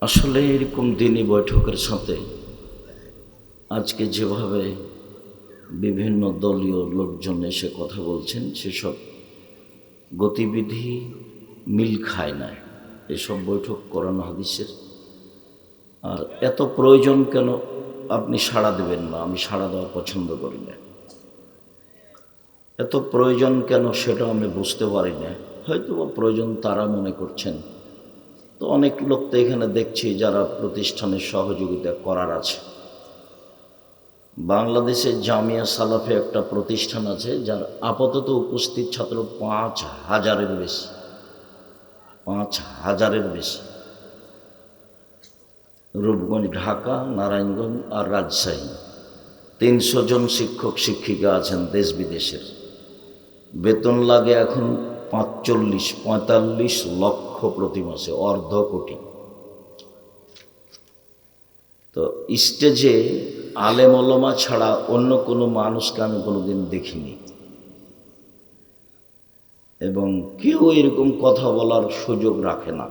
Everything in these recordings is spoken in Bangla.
আসলে এরকম দিনই বৈঠকের সাথে আজকে যেভাবে বিভিন্ন দলীয় লোকজন এসে কথা বলছেন সেসব গতিবিধি মিল খায় না। এসব বৈঠক করানো হাদিসের আর এত প্রয়োজন কেন আপনি সাড়া দেবেন না? আমি সাড়া দেওয়া পছন্দ করি না। এত প্রয়োজন কেন সেটা আমি বুঝতে পারি না। হয়তো বা প্রয়োজন তারা মনে করছেন। তো অনেক লোক তো এখানে দেখছি যারা প্রতিষ্ঠানের সহযোগিতা করার আছে। বাংলাদেশের জামিয়া সালাফে একটা প্রতিষ্ঠান আছে যার আপাতত উপস্থিত ছাত্র 5,000-এর বেশি। 5,000-এর বেশি। রূপগঞ্জ, ঢাকা, নারায়ণগঞ্জ আর রাজশাহী 300 জন শিক্ষক শিক্ষিকা আছেন দেশ বিদেশের। বেতন লাগে এখন 45 লক্ষ প্রতি মাসে, অর্ধ কোটি। তো স্টেজে আলেম ওলামা ছাড়া অন্য কোনো মানুষকে আমি কোনোদিন দেখিনি, এবং কেউ এরকম কথা বলার সুযোগ রাখে না।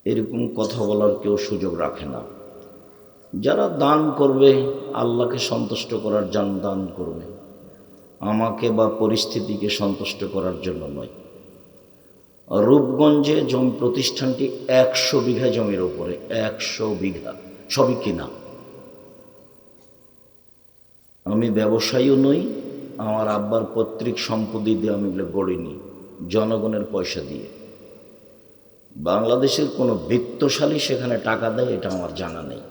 এরকম কথা বলার কেউ সুযোগ রাখে না। যারা দান করবে আল্লাহকে সন্তুষ্ট করার জন্য দান করবে, আমাকে বা পরিস্থিতিকে সন্তুষ্ট করার জন্য নয়। রূপগঞ্জে জমি প্রতিষ্ঠানটি 100 বিঘা জমির উপরে, 100 বিঘা, সবই কিনা। আমি ব্যবসায়ীও নই, আমার আব্বার পৈতৃক সম্পত্তি দিয়ে আমি এগুলো গড়িনি, জনগণের পয়সা দিয়ে। বাংলাদেশের কোনো বিত্তশালী সেখানে টাকা দেয় এটা আমার জানা নেই।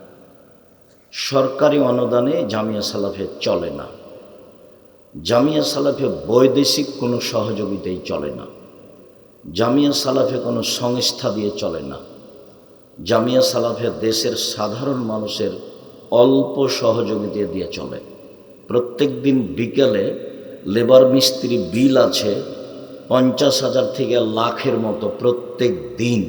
সরকারি অনুদানে জামিয়া সালাফে চলে না। জামিয়া সালাফে বৈদেশিক কোনো সহযোগিতাই চলে না। জামিয়া সালাফে কোনো সংস্থা দিয়ে চলে না। জামিয়া সালাফে দেশের সাধারণ মানুষের অল্প সহযোগিতা দিয়ে চলে। প্রত্যেক দিন বিকেলে লেবার মিস্ত্রি বিল আছে 50,000 থেকে লাখের মতো। প্রত্যেক দিন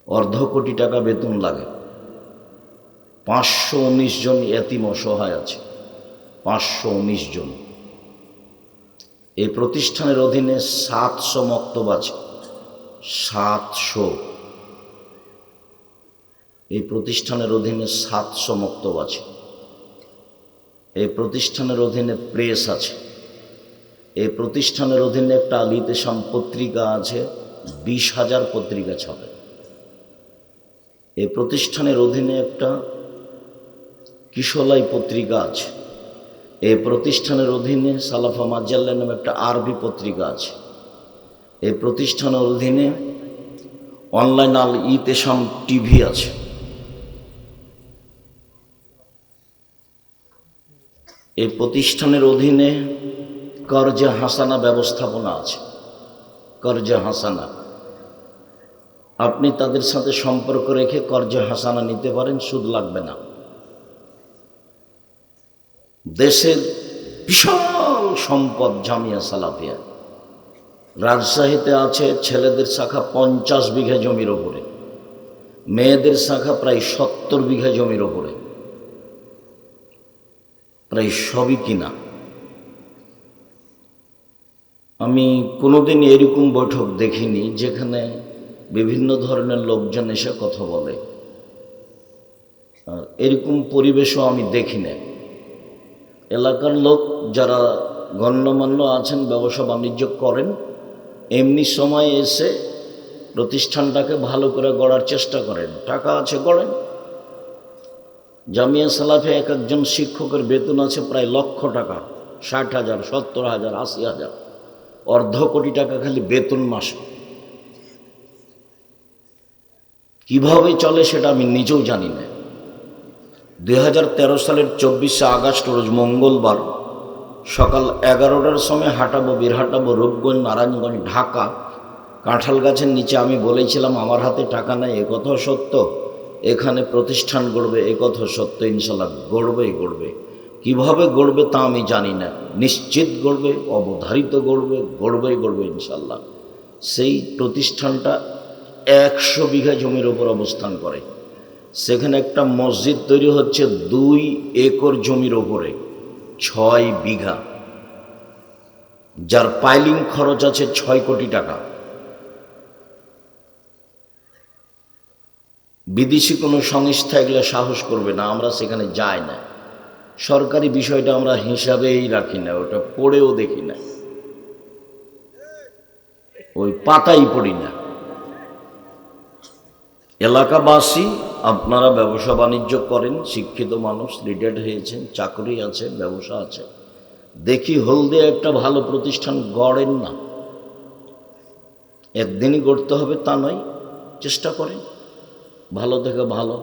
অর্ধ কোটি টাকা বেতন লাগে। 519 জন এতিম অসহায় আছে, 519 জন। এই প্রতিষ্ঠানের অধীনে 700 মক্তব আছে, 700। এই প্রতিষ্ঠানের অধীনে 700 মক্তব আছে। এই প্রতিষ্ঠানের অধীনে প্রেস আছে। এই প্রতিষ্ঠানের অধীনে একটা আল ইতিসাম পত্রিকা আছে, 20,000 পত্রিকা ছাপে। এই প্রতিষ্ঠানের অধীনে একটা কিশোলাই পত্রিকা আছে। এই প্রতিষ্ঠানের অধীনে সালাফা মাজাল্লা নামে একটা আরবি পত্রিকা আছে। এই প্রতিষ্ঠানের অধীনে অনলাইন আল ইতিসাম টিভি আছে। এই প্রতিষ্ঠানের অধীনে কর্জে হাসানা ব্যবস্থাপনা আছে। কর্জে হাসানা, আপনি তাদের সাথে সম্পর্ক রেখে কর্জে হাসানা নিতে পারেন, সুদ লাগবে না। দেশের বিশাল সম্পদ জামিয়া সালাফিয়া। রাজশাহীতে আছে ছেলেদের শাখা 50 বিঘা জমির ওপরে, মেয়েদের শাখা প্রায় 70 বিঘা জমির ওপরে, প্রায় সবই কিনা। আমি কোনোদিন এরকম বৈঠক দেখিনি যেখানে বিভিন্ন ধরনের লোকজন এসে কথা বলে। আর এরকম পরিবেশও আমি দেখি না। এলাকার লোক যারা গণ্যমান্য আছেন, ব্যবসা বাণিজ্য করেন, এমনি সময় এসে প্রতিষ্ঠানটাকে ভালো করে গড়ার চেষ্টা করেন। টাকা আছে গড়েন। জামিয়া সালাফে এক একজন শিক্ষকের বেতন আছে প্রায় লক্ষ টাকা, 60,000, 70,000, 80,000, অর্ধ কোটি টাকা খালি বেতন মাসে। কিভাবে চলে সেটা আমি নিজেও জানি না। 2013 সালের 24শে আগস্ট রোজ মঙ্গলবার সকাল 11টার সময় বীর হাঁটাবো রূপগঞ্জ, নারায়ণগঞ্জ, ঢাকা। কাঁঠাল গাছের নিচে আমি বলেছিলাম আমার হাতে টাকা নাই, এ কথাও সত্য। এখানে প্রতিষ্ঠান গড়বে, এ কথা সত্য। ইনশাল্লাহ গড়বে। কিভাবে গড়বে তা আমি জানি না, নিশ্চিত গড়বে, অবধারিত গড়বে ইনশাল্লাহ। সেই প্রতিষ্ঠানটা 100 বিঘা জমির ওপর অবস্থান করে। সেখানে একটা মসজিদ তৈরি হচ্ছে 2 একর জমির ওপরে, 6 বিঘা, যার পাইলিং খরচ আছে 6 কোটি টাকা। বিদেশি কোনো সংস্থা এগুলো সাহস করবে না, আমরা সেখানে যাই না। সরকারি বিষয়টা আমরা হিসাবেই রাখি না, ওটা পড়েও দেখি না, ওই পাতাই পড়ি না। এলাকাবাসী আপনারা ব্যবসা বাণিজ্য করেন, শিক্ষিত মানুষ, রিটায়ার্ড হয়েছেন, চাকরি আছে, ব্যবসা আছে, দেখি হলদিয়া একটা ভালো প্রতিষ্ঠান গড়েন না। একদিনই গড়তে হবে তা নয়, চেষ্টা করেন ভালো থেকে ভালো।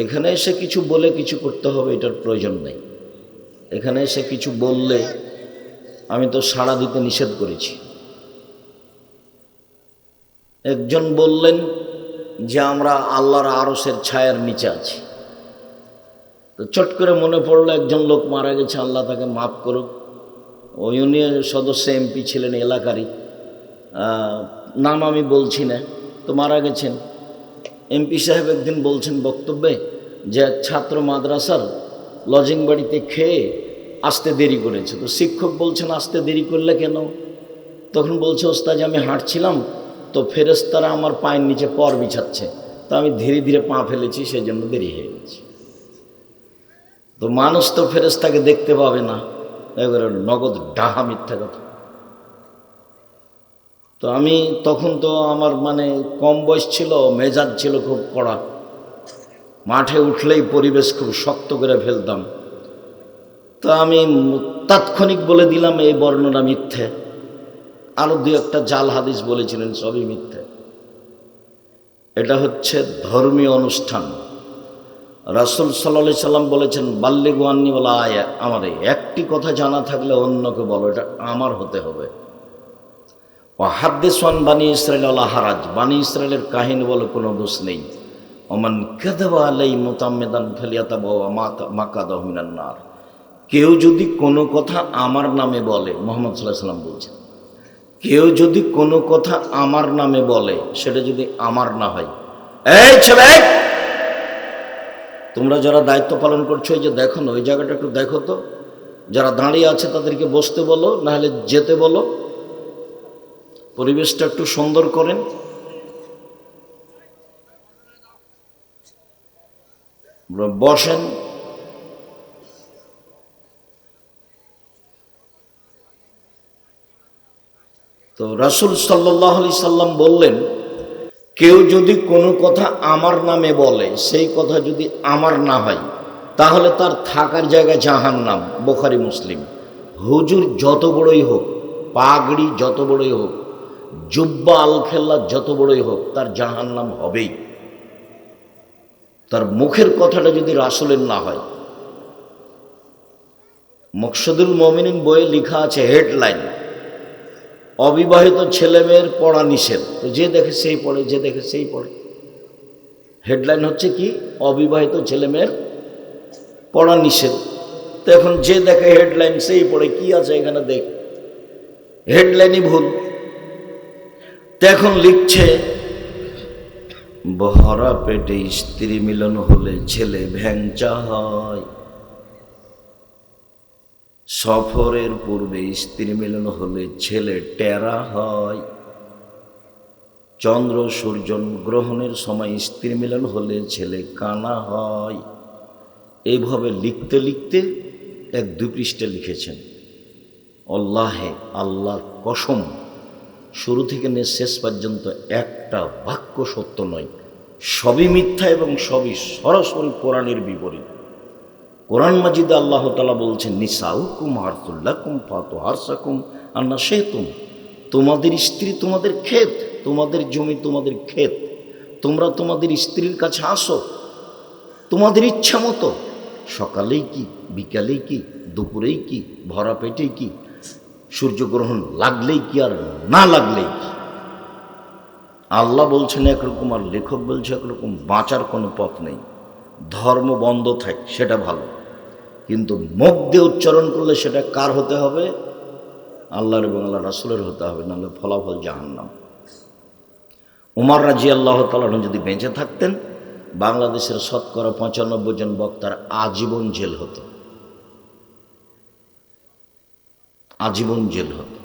এখানে এসে কিছু বলে কিছু করতে হবে এটার প্রয়োজন নেই। এখানে এসে কিছু বললে আমি তো সাড়া দিতে নিষেধ করেছি। একজন বললেন যে আমরা আল্লাহর আরশের ছায়ার নিচে আছি। তো চট করে মনে পড়লো একজন লোক মারা গেছে, আল্লাহ তাকে মাফ করুক। ওই ইউনিয়ন সদস্য এমপি ছিলেন এলাকারই, নাম আমি বলছি না, তো মারা গেছেন। এমপি সাহেব একদিন বলছেন বক্তব্যে যে ছাত্র মাদ্রাসার লজিং বাড়িতে খেয়ে আসতে দেরি করেছে। তো শিক্ষক বলছেন আসতে দেরি করলে কেন? তখন বলছে ওস্তাদ আমি হাঁটছিলাম, তো ফেরেশতারা আমার পায়ের নিচে পর বিছাচ্ছে, তো আমি ধীরে ধীরে পা ফেলেছি, সেই জন্য দেরি হয়ে গেছে। তো মানুষ তো ফেরেশতাকে দেখতে পাবে না, এবারে নগদ ডাহা মিথ্যা কথা। তো আমি তখন তো আমার মানে কম বয়স ছিল, মেজাজ ছিল খুব কড়া, মাঠে উঠলেই পরিবেশ খুব শক্ত করে ফেলতাম। তো আমি তাৎক্ষণিক বলে দিলাম এই বর্ণনা মিথ্যে। আরো দু একটা জাল হাদিস বলেছিলেন, সবই মিথ্যে। এটা হচ্ছে ধর্মীয় অনুষ্ঠান। রাসূল সাল্লাল্লাহু আলাইহি সাল্লাম বলেছেন বাল্লিগু আন্নী ওয়ালা আয়া, আমার একটি কথা জানা থাকলে অন্যকে বলো, এটা আমার হতে হবে। ও হাদ্দিস আন বানি ইসরাইল ওয়ালা হারাজ, বানি ইসরাইলের কাহিনী বলে কোনো দোষ নেই। ওমান কাযাবা আলাই মুতাম্মিদান ফালিয়াতাবাওয়া মাকাদাহু মিনান নার, কেউ যদি কোনো কথা আমার নামে বলে, মুহাম্মদ সাল্লাল্লাহু আলাইহি সাল্লাম বলছেন, কেউ যদি কোনো কথা আমার নামে বলে, সেটা যদি আমার না হয়, এই ছেলে তোমরা যারা দায়িত্ব পালন করছো, এই যে দেখো না ওই জায়গাটা একটু দেখো তো, যারা দাঁড়িয়ে আছে তাদেরকে বসতে বলো, না হলে যেতে বলো, পরিবেশটা একটু সুন্দর করেন। বসেন। তো রাসূল সাল্লাল্লাহু আলাইহি সাল্লাম বললেন, কেউ যদি কোনো কথা আমার নামে বলে, সেই কথা যদি আমার না হয়, তাহলে তার থাকার জায়গা জাহান্নাম। বুখারী মুসলিম। হুজুর যত বড়ই হোক, পাগড়ি যত বড়ই হোক, জুব্বা আলখেল্লা যত বড়ই হোক, তার জাহান্নাম হবেই। তার মুখের কথাটা যদি রাসূলের না হয়। মকসুদুল মুমিনিন বইয়ে লেখা আছে হেডলাইন, অবিবাহিত ছেলে মেয়ের পড়া নিষেধ। তো যে দেখে সেই পড়ে, যে দেখে সেই পড়ে। হেডলাইন হচ্ছে কি, অবিবাহিত ছেলে মেয়ের পড়া নিষেধ। তো এখন যে দেখে হেডলাইন সেই পড়ে, কি আছে এখানে দেখ, হেডলাইনই ভুল। তো এখন লিখছে ভরা পেটে স্ত্রী মিলন হলে ছেলে ভ্যাংচা হয়, সফরের পূর্বে স্ত্রী মিলন হলে ছেলে টেরা হয়, চন্দ্র সূর্য গ্রহণের সময় স্ত্রী মিলন হলে ছেলে কানা হয়। এইভাবে লিখতে লিখতে এক দুই পৃষ্ঠা লিখেছেন। আল্লাহে, আল্লাহর কসম, শুরু থেকে নিয়ে শেষ পর্যন্ত একটা বাক্য সত্য নয়, সবই মিথ্যা এবং সবই সরাসরি কোরআনের বিপরীত। কোরআন মাজিদে আল্লাহ তাআলা বলছেন নিসাউকুম হারসুল্লাকুম ফাতু হারসাকুম আন্না শেতুম, তোমাদের স্ত্রী তোমাদের ক্ষেত, তোমাদের জমি তোমাদের ক্ষেত, তোমরা তোমাদের স্ত্রীর কাছে আসো তোমাদের ইচ্ছা মতো, সকালেই কি, বিকালেই কি, দুপুরেই কি, ভরা পেটেই কি, সূর্যগ্রহণ লাগলেই কি আর না লাগলেই কি। আল্লাহ বলছেন একরকম আর লেখক বলছে একরকম, বাঁচার কোনো পথ নেই। ধর্ম বন্ধ থাকে সেটা ভালো, কিন্তু মুখ দিয়ে উচ্চারণ করলে সেটা কার হতে হবে? আল্লাহর এবং আল্লাহ রাসূলের হতে হবে, নাহলে ফলাফল জাহান্নাম। উমর রাদিয়াল্লাহু তাআলা যদি বেঁচে থাকতেন, বাংলাদেশের শতকরা ৯৫ জন বক্তার আজীবন জেল হতো, আজীবন জেল হতো।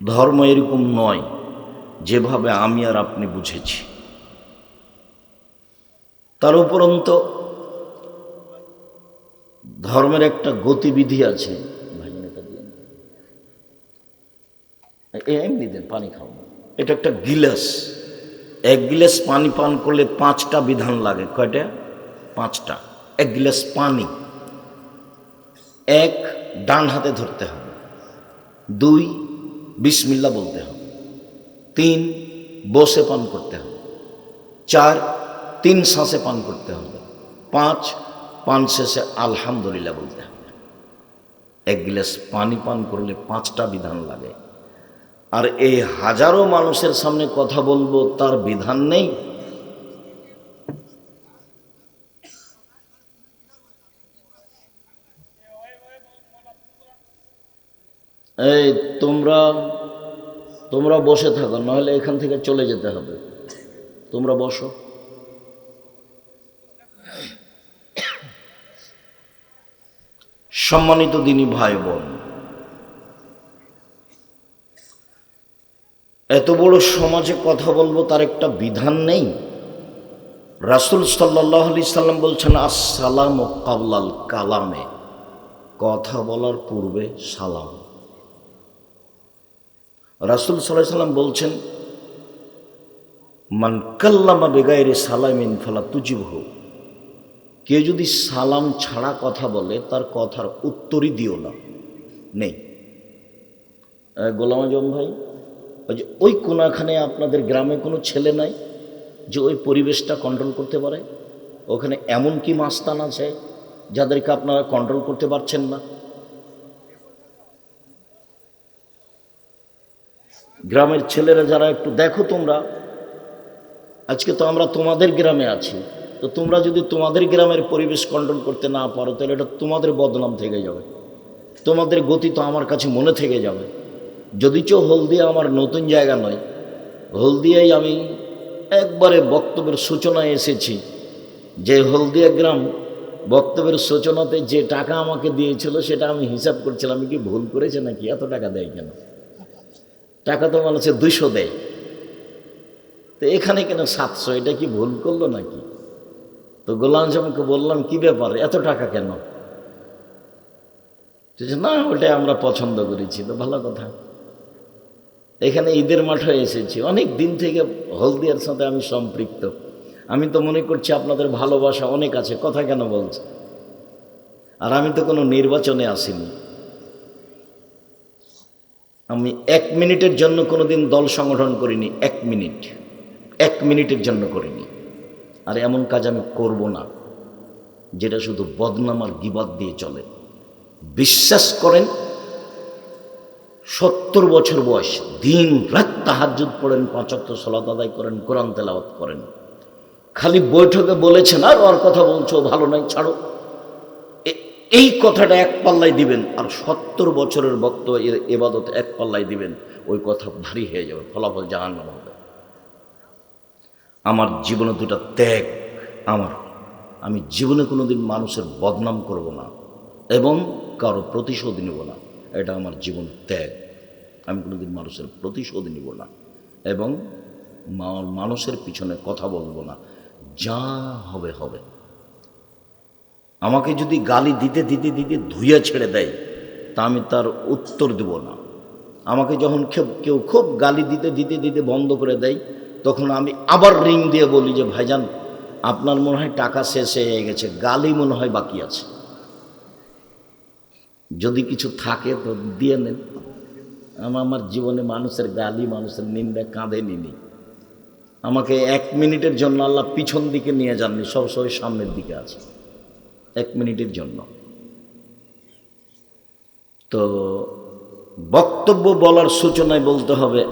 ধর্ম এরকম নয় যেভাবে আমি আর আপনি বুঝেছি। তার উপরন্ত ধর্মের একটা গতিবিধি আছে। এমনি দেন, পানি খাও। এটা একটা গিলাস, এক গিলাস পানি পান করলে 5টা বিধান লাগে। কয়টা? 5টা। এক গিলাস পানি, 1 ডান হাতে ধরতে হবে, 2 বিসমিল্লাহ বলতে হবে, 3 বসে পান করতে হবে, 4 3 শ্বাসে পান করতে হবে, 5 পান শেষে আলহামদুলিল্লাহ বলতে হবে। এক গিলাস পানি পান করলে 5টা বিধান লাগে। আর এই হাজারো মানুষের সামনে কথা বলবো, তার বিধান নেই। এই তোমরা বসে থাকো, নাহলে এখান থেকে চলে যেতে হবে। তোমরা বসো। সম্মানিত দিনী ভাই বোন, এত বড় সমাজে কথা বলবো, তার একটা বিধান নেই। রাসূল সাল্লাল্লাহু আলাইহি সাল্লাম বলছেন, আসসালামু কাবলাল কালামে, কথা বলার পূর্বে সালাম। রাসূল সাল্লাল্লাহু আলাইহি সাল্লাম বলছেন, মান কাল্লামা বিগাইরি সালামিন ফালা তুজিবহু, কেউ যদি সালাম ছাড়া কথা বলে, তার কথার উত্তরই দিও না। নেই। গোলাম আজম ভাই, ওই যে ওই কোনাখানে আপনাদের গ্রামে কোনো ছেলে নাই যে ওই পরিবেশটা কন্ট্রোল করতে পারে? ওখানে এমন কি মাস্তান আছে যাদেরকে আপনারা কন্ট্রোল করতে পারছেন না? গ্রামের ছেলেরা যারা, একটু দেখো তোমরা। আজকে তো আমরা তোমাদের গ্রামে আছি, তো তোমরা যদি তোমাদের গ্রামের পরিবেশ কন্ট্রোল করতে না পারো, তাহলে এটা তোমাদের বদনাম থেকে যাবে, তোমাদের গতি তো আমার কাছে মনে থেকে যাবে। যদিচ হলদিয়া আমার নতুন জায়গা নয়, হলদিয়ায় আমি একবারে বক্তব্যের সূচনায় এসেছি। যে হলদিয়া গ্রাম বক্তব্যের সূচনাতে যে টাকা আমাকে দিয়েছিল, সেটা আমি হিসাব করছিলাম, আমি কি ভুল করেছে নাকি, এত টাকা দেয় কেন? টাকা তো মানুষের 200 দেয়, তো এখানে কেন 700? এটা কি ভুল করলো নাকি? তো গোলাম আজমকে বললাম, কি ব্যাপার, এত টাকা কেন? না, ওটা আমরা পছন্দ করেছি। তো ভালো কথা। এখানে ঈদের মাঠে এসেছি, অনেক দিন থেকে হলদিয়ার সাথে আমি সম্পৃক্ত। আমি তো মনে করছি আপনাদের ভালোবাসা অনেক আছে, কথা কেন বলছে? আর আমি তো কোনো নির্বাচনে আসিনি। আমি 1 মিনিটের জন্য কোনোদিন দল সংগঠন করিনি। 1 মিনিটের জন্য করিনি। আর এমন কাজ আমি করব না যেটা শুধু বদনাম আর গীবত দিয়ে চলে। বিশ্বাস করেন, 70 বছর বয়স, দিন রাত তাহাজ্জুদ পড়েন, 5 ওয়াক্ত সালাত আদায় করেন, কোরআন তেলাওয়াত করেন। খালি বৈঠকে বলেছেন আর ওর কথা বলছো ভালো নাই, ছাড়ো, এই কথাটা 1 পাল্লায় দিবেন, আর 70 বছরের বক্তব্য ইবাদত 1 পাল্লায় দিবেন, ওই কথা ভারী হয়ে যাবে, ফলাফল জাহান্নাম হবে। আমার জীবনে 2টা ত্যাগ। আমি জীবনে কোনোদিন মানুষের বদনাম করব না এবং কারো প্রতিশোধ নিব না। এটা আমার জীবন ত্যাগ। আমি কোনোদিন মানুষের প্রতিশোধ নিব না এবং মানুষের পিছনে কথা বলবো না। যা হবে হবে। আমাকে যদি গালি দিতে দিতে দিতে ধুইয়া ছেড়ে দেয়, তা আমি তার উত্তর দেব না। আমাকে যখন কেউ খুব গালি দিতে দিতে দিতে বন্ধ করে দেয়, তখন আমি আবার রিং দিয়ে বলি যে, ভাইজান, আপনার মনে হয় টাকা শেষ হয়ে গেছে, গালি মনে হয় বাকি আছে, যদি কিছু থাকে তো দিয়ে নেন। আমার জীবনে মানুষের গালি, মানুষের নিন্দা কাঁধে নিনি। আমাকে 1 মিনিটের জন্য আল্লাহ পিছন দিকে নিয়ে যাননি, সবসময় সামনের দিকে আছে। 1 মিনিটের জন্য। তো বক্তব্য বলার সূচনায় বলতে হবে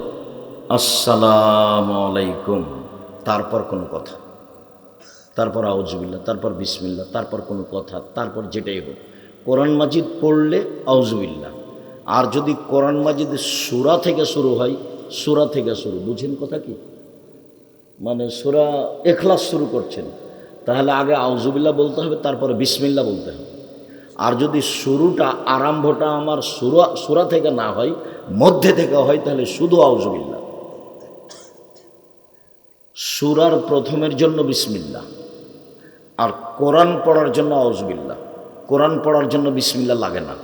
আসসালামু আলাইকুম, তারপর কোনো কথা, তারপর আউযুবিল্লাহ, তারপর বিসমিল্লাহ, তারপর কোনো কথা, তারপর যেটাই হোক। কোরআন মাজিদ পড়লে আউযুবিল্লাহ। আর যদি কোরআন মাজিদ সূরা থেকে শুরু হয়, সূরা থেকে শুরু, বুঝেন কথা কি? মানে সূরা ইখলাস শুরু করছেন, তাহলে আগে আউযুবিল্লাহ বলতে হবে, তারপরে বিসমিল্লাহ বলতে হবে। আর যদি শুরুটা, আরম্ভটা আমার সূরা থেকে না হয়, মধ্যে থেকে হয়, তাহলে শুধু আউযুবিল্লাহ। সূরার প্রথমের জন্য বিসমিল্লাহ, আর কোরআন পড়ার জন্য আউযুবিল্লাহ, কোরআন পড়ার জন্য বিসমিল্লাহ লাগে না।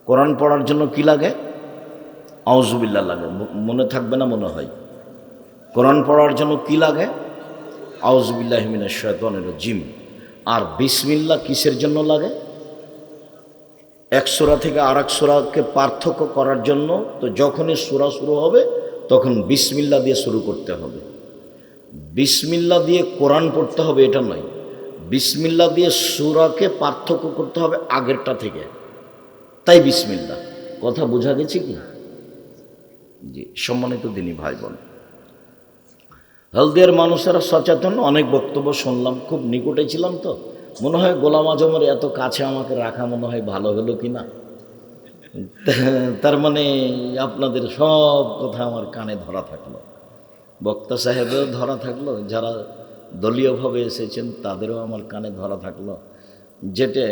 কোরআন পড়ার জন্য কি লাগে? আউযুবিল্লাহ লাগে। মনে থাকবে না মনে হয়? কোরআন পড়ার জন্য কি লাগে? আউযুবিল্লাহি মিনাশ শাইতানির রাজিম। আর বিসমিল্লাহ কিসের জন্য লাগে? এক সূরা থেকে আরেক সূরাকে পার্থক্য করার জন্য। তো যখনই সূরা শুরু হবে তখন বিসমিল্লাহ দিয়ে শুরু করতে হবে। বিসমিল্লাহ দিয়ে কোরআন পড়তে হবে এটা নয়, বিসমিল্লাহ দিয়ে সূরাকে পার্থক্য করতে হবে আগেরটা থেকে, তাই বিসমিল্লাহ। কথা বোঝা গেছে কি? জি, সম্মানিত দিনী ভাই বোন, হলদিয়ার মানুষেরা সচেতন। অনেক বক্তব্য শুনলাম, খুব নিকটে ছিলাম তো মনে হয় গোলাম আজমের এত কাছে আমাকে রাখা মনে হয় ভালো হলো কি না। তার মানে আপনাদের সব কথা আমার কানে ধরা থাকলো, বক্তা সাহেবেও ধরা থাকলো, যারা দলীয়ভাবে এসেছেন তাদেরও আমার কানে ধরা থাকলো। যেটা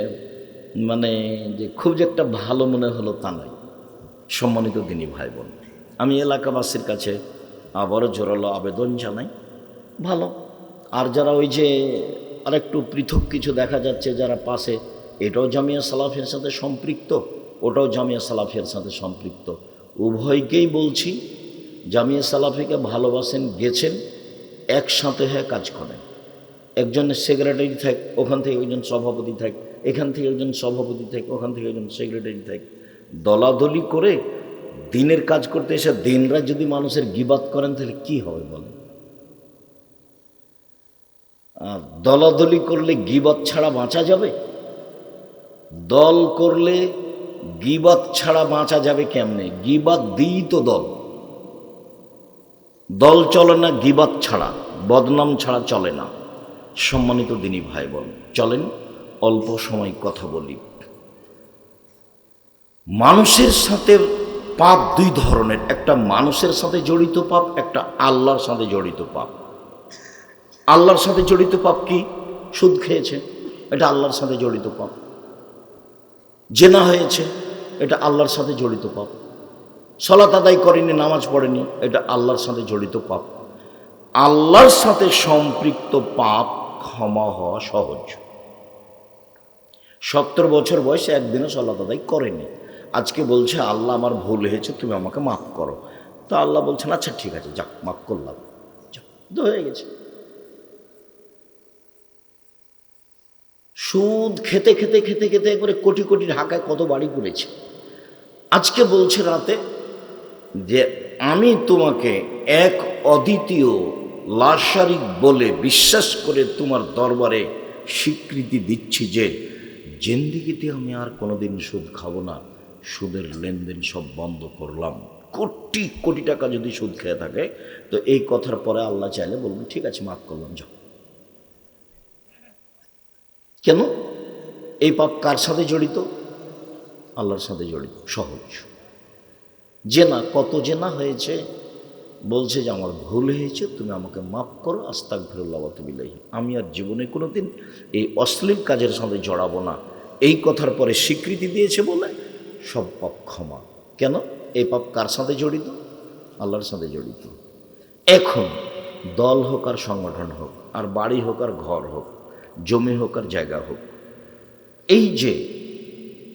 মানে যে খুব যে একটা ভালো মনে হলো তা নয়। সম্মানিত দিনী ভাই বোন, আমি এলাকাবাসীর কাছে আবারও জোরালো আবেদন জানাই, ভালো। আর যারা ওই যে আরেকটু পৃথক কিছু দেখা যাচ্ছে যারা পাশে, এটাও জামিয়া সালাফের সাথে সম্পৃক্ত, ওটাও জামিয়া সালাফের সাথে সম্পৃক্ত। উভয়কেই বলছি, জামিয়া সালাফিকে ভালোবাসেন, গেছেন, একসাথে হয়ে কাজ করেন। একজনের সেক্রেটারি থাক, ওখান থেকে একজন সভাপতি থাক, এখান থেকে একজন সভাপতি থাক, ওখান থেকে একজন সেক্রেটারি থাক। দলাদলি করে দিনের কাজ করতে এসে দিনরাত যদি মানুষের গীবাত করেন তাহলে কি হবে বলেন? আর দলাদলি করলে গীবাত ছাড়া বাঁচা যাবে? দল করলে গীবাত ছাড়া বাঁচা যাবে কেমনে? গীবাত দিই তো দল। দল চলে না গীবাত ছাড়া, বদনাম ছাড়া চলে না। সম্মানিত দিনী ভাই বোন, চলেন অল্প সময় কথা বলি। মানুষের সাথে পাপ দুই ধরনের, একটা মানুষের সাথে জড়িত পাপ, একটা আল্লাহর সাথে জড়িত পাপ। আল্লাহর সাথে জড়িত পাপ কি? সুদ খেয়েছে, এটা আল্লাহর সাথে জড়িত পাপ। জেনা হয়েছে, এটা আল্লাহর সাথে জড়িত পাপ। সালাত আদায় করেনি, নামাজ পড়েনি, এটা আল্লাহর সাথে জড়িত পাপ। আল্লাহর সাথে সম্পৃক্ত পাপ ক্ষমা হওয়া সহজ। 70 বছর বয়সে একদিনও সালাত আদায় করেনি, আজকে বলছে আল্লাহ আমার ভুল হয়েছে, তুমি আমাকে মাফ করো। তো আল্লাহ বলছেন আচ্ছা ঠিক আছে, যাক মাফ করলাম, তো হয়ে গেছে। সুদ খেতে খেতে খেতে খেতে একবারে কোটি কোটি ঢাকায় কত বাড়ি করেছে। আজকে বলছে রাতে যে আমি তোমাকে এক অদ্বিতীয় লাশারিক বলে বিশ্বাস করে তোমার দরবারে স্বীকৃতি দিচ্ছি যে জিন্দেগিতে আমি আর কোনোদিন সুদ খাবো না, সুদের লেনদেন সব বন্ধ করলাম। কোটি কোটি টাকা যদি সুদ খেয়ে থাকে তো এই কথার পরে আল্লাহ চাইলে বলবেন ঠিক আছে মাফ করলাম, যাও। কেন? এই পাপ কার সাথে জড়িত? আল্লাহর সাথে জড়িত, সহজ। জেনা, কত জেনা হয়েছে, বলছে যে আমার ভুল হয়েছে, তুমি আমাকে মাফ করো, আস্তাগফিরুল্লাহ ওয়া আতুবু ইলাইহি, আমি আর জীবনে কোনোদিন এই অশ্লীল কাজের সাথে জড়াবো না। এই কথার পরে স্বীকৃতি দিয়েছে বলে সব পাপ ক্ষমা। কেন? এই পাপ কার সাথে জড়িত? আল্লাহর সাথে জড়িত। এখন দল হোক আর সংগঠন হোক, আর বাড়ি হোক আর ঘর হোক, জমি হোক আর জায়গা হোক, এই যে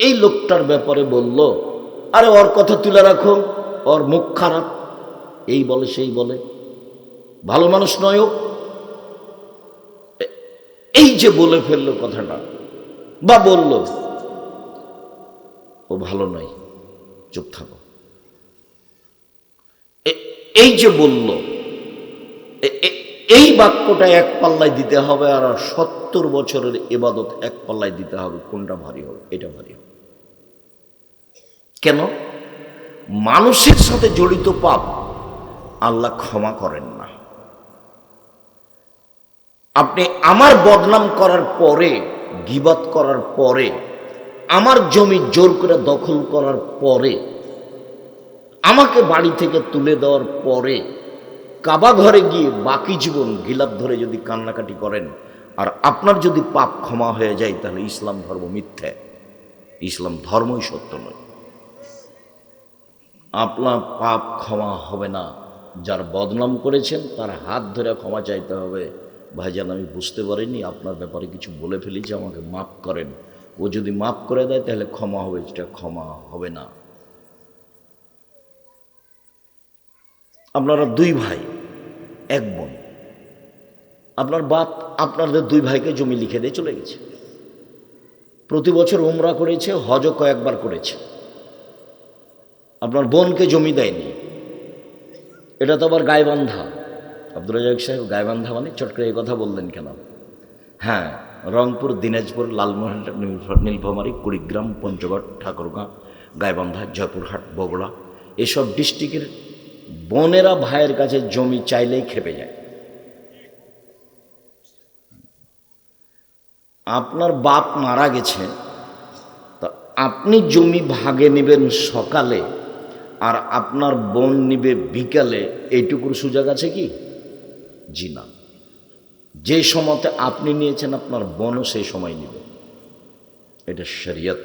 এই লোকটার ব্যাপারে বলল, আরে ওর কথা তুলে রাখো, ওর মুখ খারাপ, এই বলে সেই বলে, ভালো মানুষ নয় ও, এই যে বলে ফেললো কথাটা বা বলল, ও ভালো নয়, চুপ থাকো। এই যে বলল, এই বাক্যটা এক পাল্লায় দিতে হবে, আর 70 বছরের ইবাদত এক পাল্লায় দিতে হবে। কোনটা ভারী হবে? এটা ভারী হবে। কেন? মানুষের সাথে জড়িত পাপ আল্লাহ ক্ষমা করেন না। আপনি আমার বদনাম করার পরে, গীবত করার পরে, আমার জমি জোর করে দখল করার পরে, আমাকে বাড়ি থেকে তুলে দেওয়ার পরে, কাবা ঘরে গিয়ে বাকি জীবন গিলাপ ধরে যদি কান্নাকাটি করেন, আর আপনার যদি পাপ ক্ষমা হয়ে যায়, তাহলে ইসলাম ধর্ম মিথ্যা, ইসলাম ধর্মই সত্য নয়। আপনার পাপ ক্ষমা হবে না। যার বদনাম করেছেন তার হাত ধরে ক্ষমা চাইতে হবে, ভাইজান আমি বুঝতে পারিনি, আপনার ব্যাপারে কিছু বলে ফেলেছি, আমাকে মাফ করেন। ও যদি মাফ করে দেয় তাহলে ক্ষমা হবে, এটা ক্ষমা হবে না। আপনারা দুই ভাই এক বোন, আপনার বাপ আপনাদের দুই ভাইকে জমি লিখে দিয়ে চলে গেছে। প্রতি বছর উমরা করেছে, হজও কয়েকবার করেছে। আপনার বোনকে জমি দেয়নি। এটা তো আবার গাইবান্ধা। আব্দুল রাজ্জাক সাহেব, গাইবান্ধা মানে চট করে এই কথা বললেন কেন? হ্যাঁ, রংপুর, দিনাজপুর, লালমোহনহাট, নীলফামারী, কুড়িগ্রাম, পঞ্চগড়, ঠাকুরগাঁ, গাইবান্ধা, জয়পুরহাট, বগুড়া, এসব ডিস্ট্রিক্টের বোনেরা ভাইয়ের কাছে জমি চাইলেই খেপে যায়। আপনার বাপ মারা গেছে, তা আপনি জমি ভাগে নেবেন সকালে আর আপনার বোন নিবে বিকালে, এইটুকুর সুযোগ আছে কি? জি না। যে সময়তে আপনি নিয়েছেন আপনার বোনও সেই সময় নিবে, এটা শরীয়ত।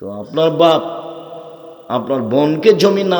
তো আপনার বাপ আপনার বোনকে জমি না